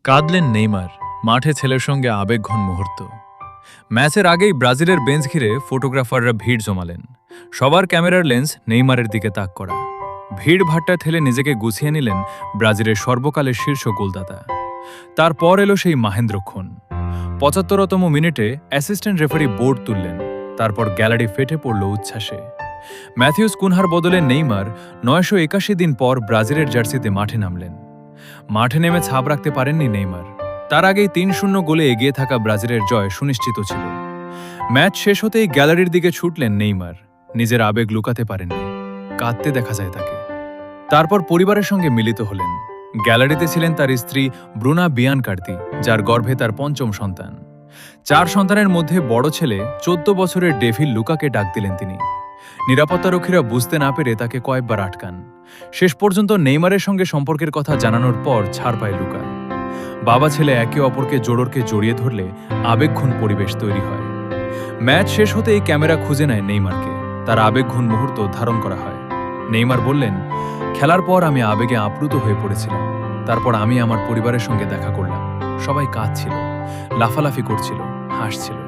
কাঁদলেন Neymar, মাঠে ছেলের সঙ্গে আবেগঘন মুহূর্ত। ম্যাচের আগেই ব্রাজিলের বেঞ্চ ঘিরে ফটোগ্রাফাররা ভিড় জমালেন। সবার ক্যামেরার লেন্স নেইমারের দিকে তাক করা। ভিড় ভাট্টা ঠেলে নিজেকে গুছিয়ে নিলেন ব্রাজিলের সর্বকালের শীর্ষ গোলদাতা। তারপর এলো সেই মাহেন্দ্রক্ষণ। ৭৫তম মিনিটে অ্যাসিস্ট্যান্ট রেফারি বোর্ড তুললেন। তারপর গ্যালারি ফেটে পড়ল উচ্ছ্বাসে। ম্যাথিউস কুনহার বদলে নেইমার ৯৮১ দিন পর ব্রাজিলের জার্সিতে মাঠে নামলেন। মাঠে নেমে ছাপ রাখতে পারেননি নেইমার। তার আগেই ৩-০ গোলে এগিয়ে থাকা ব্রাজিলের জয় সুনিশ্চিত ছিল। ম্যাচ শেষ হতেই গ্যালারির দিকে ছুটলেন নেইমার। নিজের আবেগ লুকাতে পারেননি, কাঁদতে দেখা যায় তাকে। তারপর পরিবারের সঙ্গে মিলিত হলেন। গ্যালারিতে ছিলেন তার স্ত্রী ব্রুনা বিয়ানকার্তি, যার গর্ভে তার পঞ্চম সন্তান। ৪ সন্তানের মধ্যে বড় ছেলে ১৪ বছরের ডেভিল লুকাকে ডাক দিলেন তিনি। নিরাপত্তারক্ষীরা বুঝতে না পেরে তাকে কয়েকবার আটকান। শেষ পর্যন্ত নেইমারের সঙ্গে সম্পর্কের কথা জানানোর পর ছাড় পায় লুকা। বাবা ছেলে একে অপরকে জোড়রকে জড়িয়ে ধরলে আবেগঘন পরিবেশ তৈরি হয়। ম্যাচ শেষ হতেই ক্যামেরা খুঁজে নেয় নেইমারকে। তার আবেগঘন মুহূর্ত ধারণ করা হয়। নেইমার বললেন, খেলার পর আমি আবেগে আপ্লুত হয়ে পড়েছিলাম। তারপর আমি আমার পরিবারের সঙ্গে দেখা করলাম। সবাই কাঁদছিল, লাফালাফি করছিল, হাসছিল।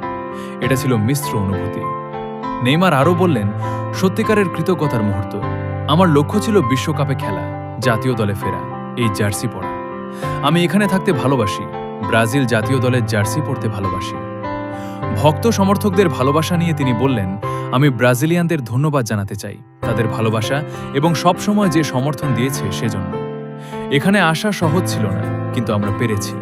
এটা ছিল মিশ্র অনুভূতি। নেইমার আরও বললেন, সত্যিকারের কৃতজ্ঞতার মুহূর্ত। আমার লক্ষ্য ছিল বিশ্বকাপে খেলা, জাতীয় দলে ফেরা, এই জার্সি পরা। আমি এখানে থাকতে ভালোবাসি, ব্রাজিল জাতীয় দলের জার্সি পরতে ভালোবাসি। ভক্ত সমর্থকদের ভালোবাসা নিয়ে তিনি বললেন, আমি ব্রাজিলিয়ানদের ধন্যবাদ জানাতে চাই, তাদের ভালোবাসা এবং সবসময় যে সমর্থন দিয়েছে সেজন্য। এখানে আসা সহজ ছিল না, কিন্তু আমরা পেরেছি।